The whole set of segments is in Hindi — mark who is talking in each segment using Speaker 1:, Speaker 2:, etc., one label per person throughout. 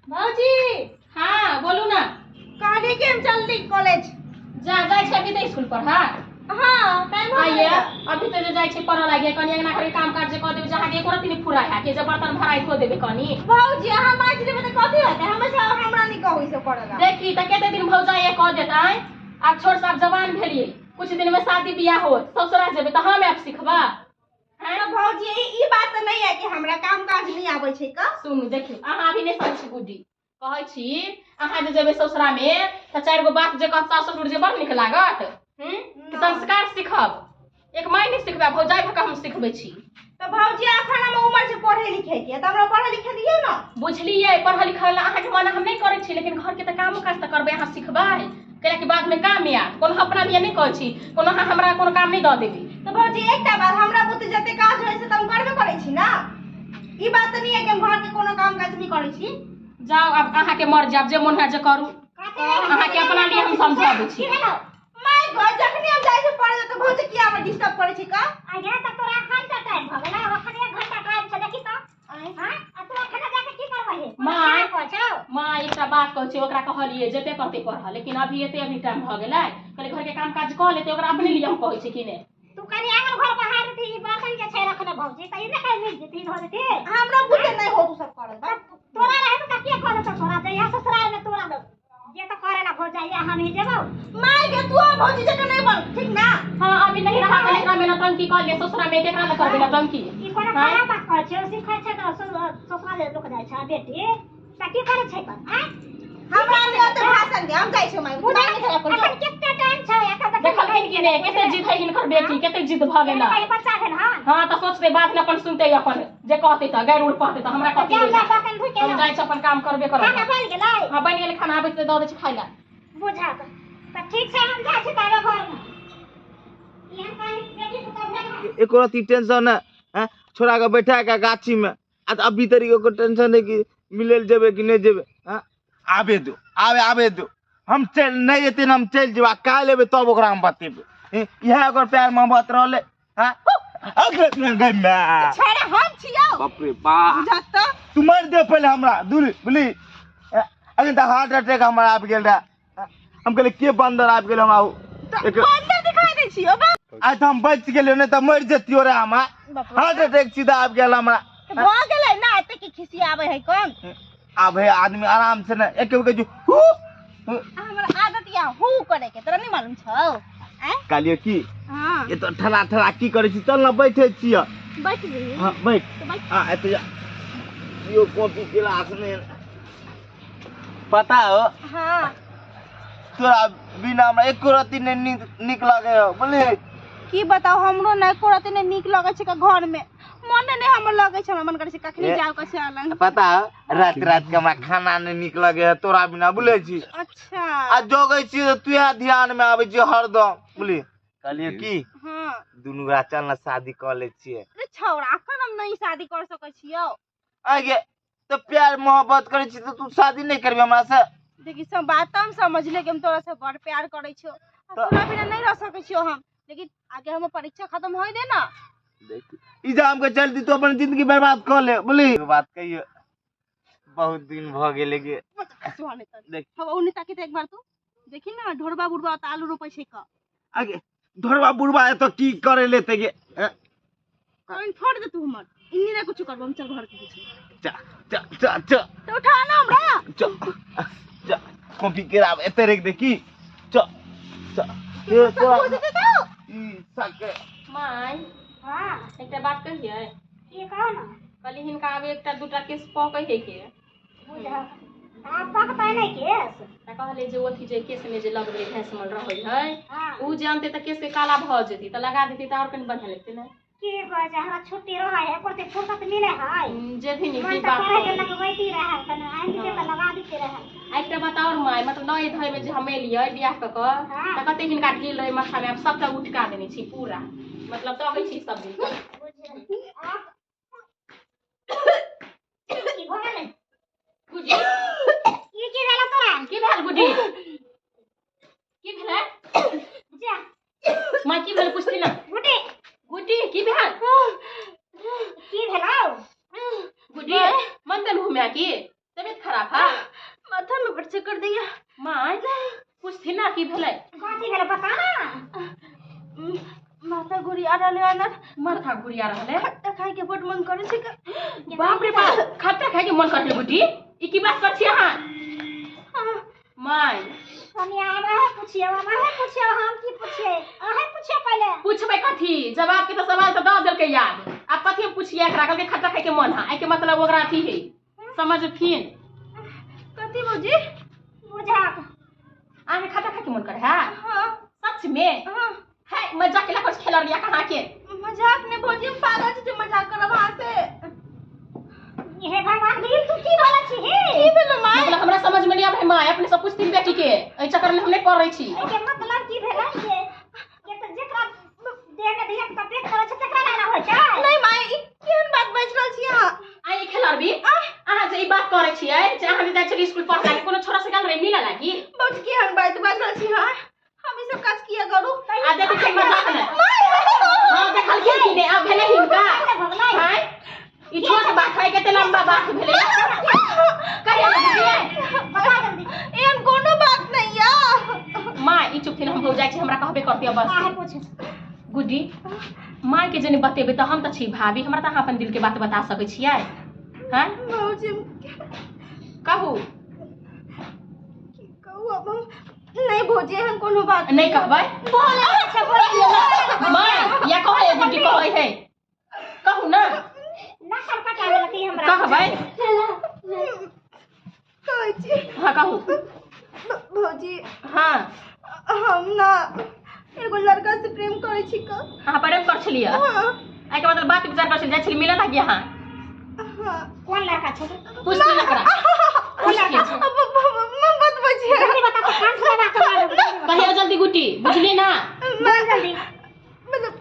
Speaker 1: भौजी
Speaker 2: हाँ बोलू ना।
Speaker 1: कहली कि हम चलती कॉलेज।
Speaker 2: जा जाय छै अभी तो स्कूल पर। हाँ
Speaker 1: हाँ टाइम हो
Speaker 2: आइए
Speaker 1: गया।
Speaker 2: अभी तो जाय छै पढ़ लागे कनी अंगना घरे काम काज जे क देबे जहां के एको रति नहीं फुरा है के जे बर्तन भराई खो देबे कनी।
Speaker 1: भौजी हम आज लेबे त कथि होते हमेशा हमरा नहीं कहू से करला।
Speaker 2: देखी त केते दिन भौजा ये कह देताई अब छोड़ सब जवान भेलिए कुछ दिन में शादी बियाह हो ससुरा जेबे त हम ऐप सिखबा
Speaker 1: है ना भौजी ई बात त नहीं है कि हमरा काम काज नहीं आबै छै का।
Speaker 2: सुन देखी अहाँ अभी नहीं समझ गुड्डी कहै छी अहाँ जे जेबे ससुरा में त चार गो बात जे कह सास ससुर जे बड़ निक लागत संस्कार सिखब एक माय नहीं सिखबा भौजाई भक हम सिखबे छी।
Speaker 1: तो भौजी अखन हम उम्र से पढ़े लिखे के त हमरा पढ़े लिखे दियौ ना।
Speaker 2: बुझलिए पढ़ लिखल अहाँ के मना हम नहीं करे छी लेकिन घर के त काम काज त करबे अहाँ सिखबाई कहे कि बाद में काम आत कोनो अपना लिए नहीं कहै छी कोनो अहाँ हमरा कोनो काम नहीं द देबी।
Speaker 1: तो भौजी एकटा बात हमरा बुते जते काज होय से त हम करबे करै छी ना। ई बात त नहीं है कि हम घर के कोनो काम काज नहीं करै छी।
Speaker 2: जाओ अब अहाँ के मर जाब जे मन है जे करू अहाँ के अपना लिए हम समझाबै छी।
Speaker 1: माय गॉड जखनी हम जाय छै पढ़े त भौजी किया हमरा डिस्टर्ब करै छी का।
Speaker 3: आगे त तोरा एखन त टाइम भ गेलै अखन 1 घंटा टाइम छै देखि त। हां आ तू एखन जाके की करबही
Speaker 2: माय
Speaker 3: कहछौ
Speaker 2: माय एकटा बात कहै छै ओकरा कहलिए जेते करते पढ़ लेकिन अभी एते अभी टाइम भ गेलै कहले घर के काम काज क लेते ओकरा अपने लिए हम कहै छी कि ने
Speaker 3: तू कनी आंगन घर बाहर थी बर्तन के छै रखने भौजी त ई ने कहि मिल जेती धो देती।
Speaker 1: हमरा बुते नहीं हो तू सब करल बा
Speaker 3: तोरा रहे त के करे त तोरा जइया ससुराल में तोरा ये तो करे ना भौजाइया हम ही जेबो।
Speaker 1: माय के तू भौजी जका नहीं बन ठीक ना।
Speaker 2: हां अभी नहीं रहा कल एकरा में नौटंकी कर ले ससुरा में केकरा ल करबे नौटंकी
Speaker 3: ई कोनो खराब बात कहै छै सिखै छै त ससुराल लोक जाय छै बेटी त की करे छै पर हैं
Speaker 1: हमरा ले त भाषण दे हम जाय छै माय बुझा नहीं खराब कर
Speaker 3: एखन केते टाइम छै एखन
Speaker 2: देखल कि ने केते जिद है हिनकर बेटी केते जिद भ गेला।
Speaker 3: भाई बच्चा भेल हां
Speaker 2: हां त सोचते बात न अपन सुनते अपन जे कहते त गैर उड़ कहते त हमरा कथि हो जाय हम जाय छै अपन काम करबे करब।
Speaker 3: खाना बन गेलै
Speaker 2: हां बन गेलै खाना आबै त द दे छै खाइला
Speaker 3: बुझा त ठीक छै हम जाय छी तारे घर में यहाँ कहीं बेटी को भेल
Speaker 4: एको रति टेंशन है छोड़ा के बैठा के गाछी में आ अभी तरीके को टेंशन है कि मिलेल जेबे कि नहीं जेबे। आबे दो आबे दो हम चल नहीं एते हम चल जेबा काल लेबे तब ओकरा हम बतेबे इहा अगर प्यार मोहब्बत रहले अगर गन्ना
Speaker 1: छोड़ा हम छियौ
Speaker 4: बाप रे बा
Speaker 1: बुझत
Speaker 4: तू मर दे पहले हमरा दूर बोली अगर त हार्ट अटैक हमरा आबि गेल रहा हम कहले के बंदर आबि गेल हमरा एक
Speaker 1: बंदर दिखाई दै छियौ बा
Speaker 4: आज त हम बच गेलियो नहीं त मर जतियो रे हमरा हार्ट अटैक सीधा आबि गेल हमरा
Speaker 1: भ गेलै ना एते की खिसी आबै है कोन
Speaker 4: अब है आदमी आराम से ना एक के जो
Speaker 1: हमरा आदत या हु करे के तोरा नहीं मालूम छौ हैं
Speaker 4: कालियो की
Speaker 1: हां
Speaker 4: ये तो ठला ठला की करे छी चल ना बैठे छियै
Speaker 1: बैठ गई
Speaker 4: हां बैठ
Speaker 1: तो बैठ
Speaker 4: हां एते यो कॉपी क्लास में पता हो
Speaker 1: हां
Speaker 4: तोरा बिना हमरा एको रति नहीं निक लागे हो बोले
Speaker 1: की बताओ हमरो नहीं कोरते नहीं नीक लगे छै का घर में मन नहीं हमर लगे छै हमरा मन करे छै कखनी जाओ कसे आलन
Speaker 4: पता हो रात रात के हमरा खाना नहीं निक लगे है तोरा बिना बोले छी
Speaker 1: अच्छा
Speaker 4: आ जोगे छी तो तू ध्यान में आवे छी हरदम बोली कहलिए की
Speaker 1: हां
Speaker 4: दुनू गोरा चल ना शादी कर ले छिए।
Speaker 1: अरे छौरा अखन हम नहीं शादी कर सकै छियौ
Speaker 4: आगे तो प्यार मोहब्बत करे छी तो तू शादी नहीं करबे हमरा से।
Speaker 1: देखी सब बात हम समझ ले कि हम तोरा से बड़ प्यार करे छियो तोरा बिना नहीं रह सकै छियो हम लेकिन आगे हम परीक्षा खत्म होई दे ना
Speaker 4: देख एग्जाम के चलती तो अपन जिंदगी बर्बाद कर ले बोली बात कहियो बहुत दिन भ गेले के
Speaker 1: सुहाने त
Speaker 4: देख
Speaker 1: हम ओने ताकि एक बार तू देखी ना ढोरबा बुढ़बा त आलू रोपै छै का
Speaker 4: आगे ढोरबा बुढ़बा है तो की करे लेते गे
Speaker 1: कहीं फोड़ दे तू हमर इन्नी ना कुछ करबो हम चल घर के पीछे
Speaker 4: चा चा चा चा
Speaker 1: तो उठा ना हमरा
Speaker 4: चा चा कॉपी केराब एते रख दे की चा चा ये तो ई सके
Speaker 2: माय
Speaker 3: हां
Speaker 2: एकटा बात कहिए
Speaker 3: की कहो ना
Speaker 2: कली हिनका आबे एकटा दूटा केस पकै है के
Speaker 3: बुझा आप पकता नहीं केस
Speaker 2: त कहले जे ओथी जे केस में जे लगले भैंसमल रहै है
Speaker 3: हां
Speaker 2: उ जानते त केस के काला भ जेती त लगा देती त और कनी बढ़िया लगते ना
Speaker 3: की कह जा हमरा छुट्टी रहा है करते फुर्सत मिले है
Speaker 2: जे भी नहीं
Speaker 3: मन
Speaker 2: की
Speaker 3: त
Speaker 2: बात
Speaker 3: करे के
Speaker 2: कर
Speaker 3: लगवैती रहा तने आइन के त लगा देते रहा
Speaker 2: एकटा बात और माय मतलब नए धय में जे हमेलिए बियाह क त कते हिनका ढील रहे माथा में अब सबटा उठका देने छी पूरा मतलब तो कहै छी सब दिन
Speaker 3: की भले
Speaker 2: गुडी
Speaker 3: की भेला तोरा
Speaker 2: की भेल गुडी की भेल
Speaker 3: जा
Speaker 2: माय की भेल पूछती ना
Speaker 3: गुडी
Speaker 2: गुडी की भेल
Speaker 3: की भेला
Speaker 2: गुडी मन तन घुमया की तबियत खराब खराब है
Speaker 1: माथा में बड़ चक्कर दिया
Speaker 2: माय कुछ थी ना की भेलै
Speaker 3: कथी भेलै बता ना
Speaker 1: माथा घुरिया रहले अनर
Speaker 2: माथा घुरिया रहले
Speaker 1: खट्टा खाए के बड मन करे छै
Speaker 2: बाप रे बाप खट्टा खाए के मन करले बुटी ई की बात कर छी अहाँ माय
Speaker 3: कनिया हमरा है पूछियो हम की पूछिए अहे पूछिए पहले
Speaker 2: पूछबै कथी जवाब के तो सवाल तो द देलकै याद आप कथी पूछिए एकरा कहलकै खट्टा खाए के मन है के मतलब ओकरा अथी है समझथिन
Speaker 1: कथी भौजी
Speaker 3: बुझाक
Speaker 2: आगे खट्टा खाए के मन करे है
Speaker 1: हां
Speaker 2: सच में
Speaker 1: हां
Speaker 2: है मजाक केला कुछ खेल लिया कहां के
Speaker 1: मजाक ने भौजी हम पागल छी जे मजाक करब वहां से
Speaker 3: हे भगवान दी तू की बोला छी हे
Speaker 1: की भेलो माय
Speaker 2: मतलब हमरा समझ में नहीं आबै माय अपने सब कुछ तीन बेटी के ए चक्कर में हम नहीं कर रही छी
Speaker 3: एके मतलब की भेलै ये तो जेकरा देह में धिया के पेट करे छै तकरा लाना होय छै
Speaker 1: नहीं माय ई केहन बात बाजि रहल छी अहाँ
Speaker 2: आई खेलरबी अहाँ जे ई बात करे छियै जे अहाँ जे जाय छी स्कूल पढ़ै कोनो छोरा से गल रे मिला लागी
Speaker 1: बहुत केहन बात बाजि रहल छी अहाँ हम ई सब काज किया करू
Speaker 2: आ देखो के मजाक है हां देखल के कि ने आ भेले हिनका हां ई छोट बात है के लंबा बात भेले कहिया दीदी
Speaker 3: बता जल्दी
Speaker 1: एहन कोनो बात नहीं या
Speaker 2: मां ई चुप थी हम हो जाय छी हमरा कहबे करती बस
Speaker 3: काहे पूछे
Speaker 2: गुड्डी मां के जने बतेबे त हम त छी भाभी हमरा त अहाँ अपन दिल के बात बता सकै छियै हैं
Speaker 1: भौजी
Speaker 2: कहू
Speaker 1: की कहू अब हम नहीं भौजी एहन कोनो बात
Speaker 2: नहीं कहबै
Speaker 3: बोले अच्छा बोल
Speaker 2: मां या कहै गुड्डी कहै है कहू ना
Speaker 3: ना कर कटा लती हमरा
Speaker 2: कहबै
Speaker 1: कहै छी
Speaker 2: हां कहू
Speaker 1: भौजी
Speaker 2: हां
Speaker 1: हम ना एगो लड़का से प्रेम करे छी का
Speaker 2: अहाँ प्रेम कर छलियै
Speaker 1: हां
Speaker 2: आई के मतलब बात विचार कर छलियै जाय छलियै मिले लागी अहाँ
Speaker 1: हां
Speaker 3: कौन लड़का छै
Speaker 2: पूछ ली लकड़ा पूछ ली
Speaker 1: मैं बात बजिए
Speaker 3: जल्दी बता तो कान से बात कर
Speaker 2: कहियो जल्दी गुड्डी बुझली ना
Speaker 3: बोल जल्दी
Speaker 1: मतलब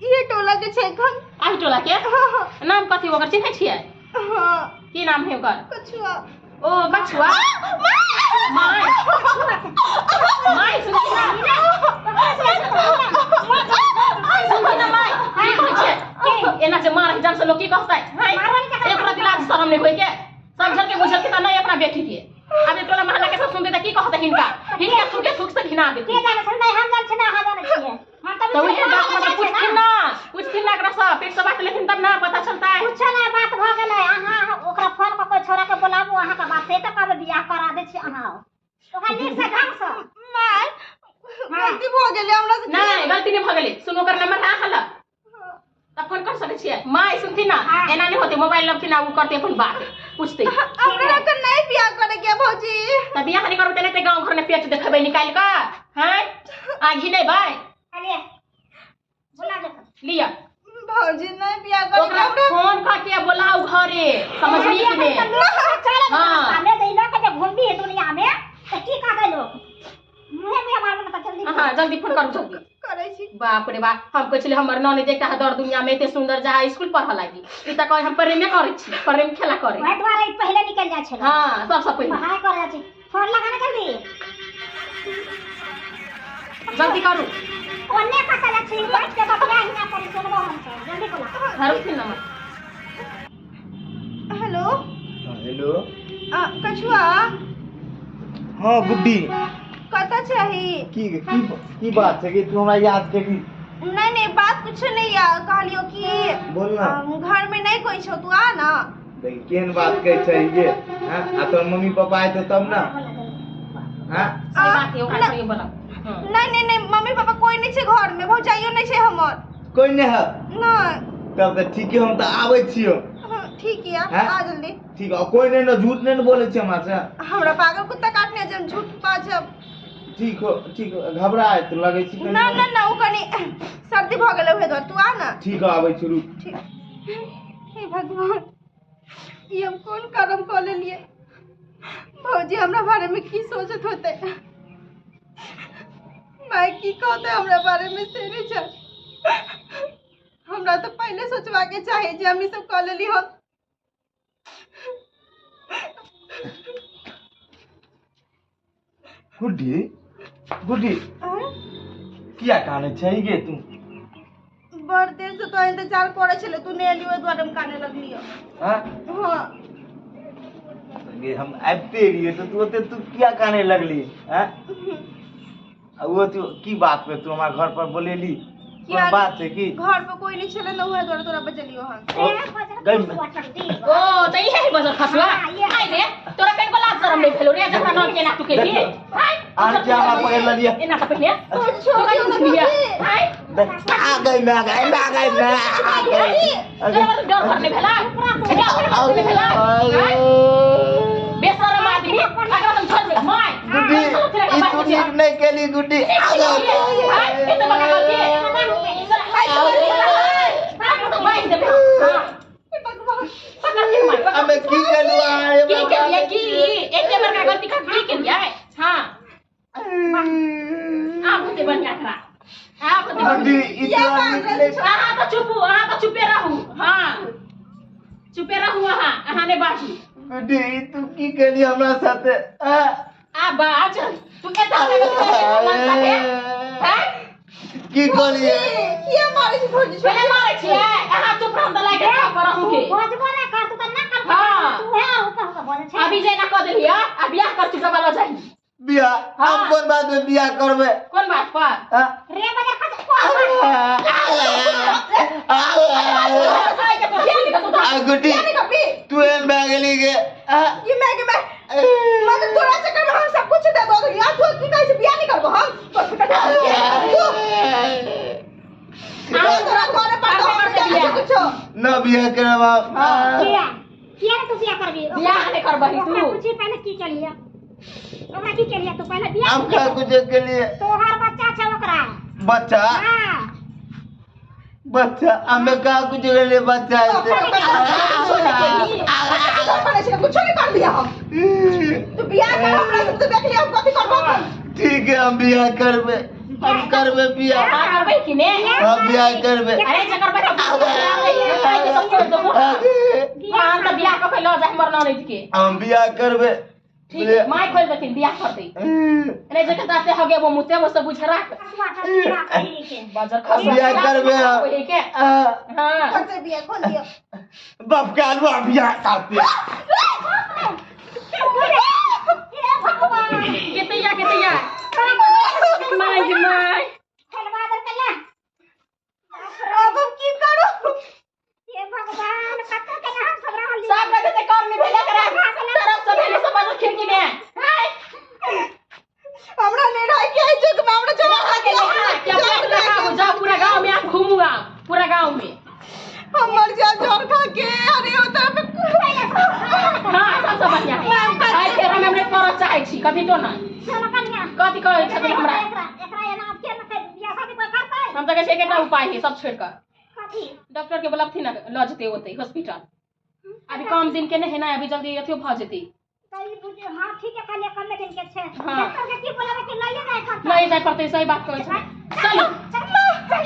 Speaker 1: ये टोला के छै खन
Speaker 2: आही टोला के नाम कथी ओकर चिन्है छियै
Speaker 1: हां
Speaker 2: की नाम है ओकर
Speaker 1: कछुआ
Speaker 2: ओ कछुआ माय माय सुनी ना सुनी ना माय की कहै छै एना जे मार जान से लोग की कहतै हाय एकरा दिलाज शरम नहीं होय के समझल के बुझल के त नहीं अपना बेटी के अब टोला महल्ला के सब सुनते त की कहतै हिनका थूके थूक से घिना देती
Speaker 3: के जाने छै नहीं हम जान छै ना हम जाने छियै हम
Speaker 2: तो उहे बात मतलब पूछथिन ना एकरा से पेट से बात लेकिन तब ना पता चलता है
Speaker 3: पूछे ना बात भ गेलै अहाँ ओकरा फोन क कोई छोरा के बोलाबू अहाँ के बात से त कब बियाह करा दे छी अहाँ ओकरा नीक से ढंग से
Speaker 1: माय गलती भ गेलै हमरा से
Speaker 2: नहीं गलती नहीं भ गेलै सुनो ओकर नंबर है हल्ला तब फोन कर सकै छियै माय सुनती ना एना नहीं होते मोबाइल लबती ना उ करते अपन बात पूछते
Speaker 1: हमरा के नहीं बियाह करे के भौजी
Speaker 2: त बियाह नहीं करते नहीं त गांव घर में पेट देखबै निकाल का हैं आ घिनै भाई
Speaker 3: अरे बोला दे
Speaker 2: लिया
Speaker 1: भौजी नहीं बियाह करे
Speaker 2: ओकरा फोन करके बुलाओ घरे समझली कि नहीं
Speaker 3: हां हमें देला के घूमबी है दुनिया में त की कहबै लोग मुहे में मारन त जल्दी
Speaker 2: हां जल्दी फोन करू जल्दी
Speaker 1: करे छी
Speaker 2: बाप रे बाप हम कहै छलिए हमर नौनी देखता है दर दुनिया में एते सुंदर जहाँ स्कूल पढ़ लागी ई त कह हम प्रेम करै छी प्रेम खेला करे
Speaker 3: वही द्वारा पहले निकल जाय छै
Speaker 2: हां सबसे पहले
Speaker 3: पढ़ाई कर जाय छै फोन लगा ना जल्दी
Speaker 2: जल्दी करू
Speaker 3: ओने पता लग छै बैठ के बतिया ही ना करी सुनबो हम से जल्दी बोला
Speaker 2: धरू थी नंबर
Speaker 1: हेलो
Speaker 4: हेलो
Speaker 1: कछुआ
Speaker 4: हाँ गुड्डी
Speaker 1: कता चाही
Speaker 4: की बात है कि तू हमरा याद करी
Speaker 1: नहीं नहीं बात कुछ नहीं यार कहलियो कि
Speaker 4: बोल ना
Speaker 1: घर में नहीं कोई छो तू आ ना
Speaker 4: देख केहन बात कहै छै ये हां आ तोर मम्मी पापा आए तब ना हां
Speaker 2: सही बात है ओकरा करियो बोला
Speaker 1: नहीं मम्मी पापा कोई नहीं छे घर में भौजाइयो नहीं छे हमर
Speaker 4: कोई नहीं है
Speaker 1: नहीं
Speaker 4: तब त ठीक है हम त आबै छियो
Speaker 1: ठीक है आ जल्दी
Speaker 4: ठीक है कोई नहीं ना झूठ नहीं बोले छै हमरा से
Speaker 1: हमरा पागल कुत्ता काटने जब झूठ बाजब
Speaker 4: ठीक हो घबराए तो लगे छी
Speaker 1: ना ना ना ओ कनी सर्दी भ गेलै उहे दर तू आ ना
Speaker 4: ठीक है आबै छी रुक
Speaker 1: ठीक हे भगवान ये हम कौन कर्म क लेलिए भौजी हमरा बारे में की सोचत होते माय की कहते हमरा बारे में से नहीं छ हमरा तो पहले सोचवा के चाहे जे हम ई सब क लेली हम
Speaker 4: गुड्डी किया काने छै गे तू
Speaker 1: बड़ देर से तो इंतजार करे छले तू नहीं एली ओइ द्वारे हम काने लगली
Speaker 4: हां
Speaker 1: हां
Speaker 4: ये हम आते रहिए तो तू क्या कहने लगली हैं? वो तो की बात पे तू हमारे घर पर बोलेली
Speaker 1: क्या
Speaker 4: बात है कि
Speaker 1: घर पे कोई नहीं चले ना हुआ तोरा तोरा बचलियो हम
Speaker 2: ओ त इहे बजर खसुआ आइ रे तोरा कन को लाज शरम नहीं भेलो रे जकरा नाम के ना तू के लिए हाय
Speaker 4: आज क्या हमारा पकड़ लिया
Speaker 2: एना त पहिले छोरा कुछ लिया हाय
Speaker 4: आ गई मैं
Speaker 2: तोरा डर भर नहीं भेला नहीं भेला बेशरम आदमी अगर तुम छोड़ दे माय
Speaker 4: गुड्डी तू नहीं केली गुड्डी
Speaker 2: हाय ये तो बका गलती है तो मार दे
Speaker 4: हमें की करलुआ
Speaker 2: की एते बड़का गलती का की के लिए हां आप होते बन गया आप होते
Speaker 4: गुड्डी
Speaker 2: हां तो चुपे रहू हां चुपे रहू हां ने बाजू
Speaker 4: गुड्डी तू की केली हमरा साथे
Speaker 2: आ बाज तू के साथे हैं
Speaker 4: की कहलिए
Speaker 1: किया मारे छी भौजी
Speaker 2: पहले मारे छिए अहाँ चुप रह त लागे का करहु के
Speaker 3: भोजबो ना कर तू त ना कर
Speaker 2: हाँ।
Speaker 3: तू है ऊपर ऊपर बोले छै
Speaker 2: अभी जे ना क देलिया आ बियाह कर चुका वाला जाई
Speaker 4: बियाह हम कौन बात में बियाह करबे
Speaker 2: कौन बात पर
Speaker 3: रे बजे खस
Speaker 4: आ गुड्डी तू एन बैगली के
Speaker 1: ये मैं मतलब तोरा से कर हम सब कुछ दे दो यार तू की कैसे बियाह नहीं करबो हम तो तोरा मारे पड़ कुछ
Speaker 4: ना बियाह करबा
Speaker 3: किया तू बियाह करबी
Speaker 2: बियाह नहीं करबही तू
Speaker 3: पूछी पहले की चलिए ओकरा की चलिए तू पहले बियाह
Speaker 4: हम का कुछ के लिए
Speaker 3: तोहार बच्चा छै ओकरा
Speaker 4: बच्चा
Speaker 3: हां
Speaker 4: बच्चा हमें का कुछ के लिए बच्चा है
Speaker 1: कुछ नहीं कर दिया हम तू बियाह कर हमरा से देख लिया हम कथि करबो
Speaker 4: ठीक है हम बियाह करबे बियाह
Speaker 2: करबे कि ने
Speaker 4: हम बियाह करबे
Speaker 2: अरे जकर पे सब छोड़ देबो हां त बियाह क के ल जा हमर ननद के
Speaker 4: हम बियाह करबे
Speaker 2: ठीक है माय खोल देथिन बियाह करते अरे जकर दाते हगे वो मुते वो सब बुझ राख बाजार खस
Speaker 4: बियाह करबे
Speaker 2: ओही के हां
Speaker 1: से बियाह खोल दियो
Speaker 4: बाप का अलवा बियाह करते
Speaker 2: कितया माय
Speaker 3: खेलवा दे कला
Speaker 1: अब हम की करू
Speaker 3: ये भगवान कत्ता के हम सब रहल
Speaker 2: सब लगे से काम नहीं भेला करा तरफ सब भेले सब बाजू खिड़की में हाय
Speaker 1: हमरा ले रहा है क्या जुग में हमरा चला
Speaker 2: के क्या पूरा गांव जाओ पूरा गांव में आप घूमूगा पूरा गांव में
Speaker 1: हम मर जा जोर खा के अरे उधर पे
Speaker 2: हां सब बढ़िया आई के हम हमरे पर चाहे छी कभी तो ना
Speaker 3: चलो कन्या
Speaker 2: कथि कहै छथिन हमरा
Speaker 3: एकरा एना के न बियाह शादी कोई करतै
Speaker 2: हम त कहै एकटा उपाय है सब छोड़ कर
Speaker 3: कथि
Speaker 2: डॉक्टर के बोलबथिन ना ल जते होते हॉस्पिटल अभी कम दिन के नहीं है ना अभी जल्दी अथियो भ जेती
Speaker 3: तई बुझे हां ठीक है खाली कम दिन के छै
Speaker 2: हाँ।
Speaker 3: डॉक्टर के की बोलावे कि लइए जाय करतै
Speaker 2: नहीं जाय पड़ते सही बात कहै छै चलो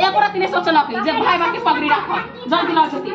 Speaker 2: एक रात ने सोचलक जे भाई बाप के पगड़ी राख जल्दी ल जेती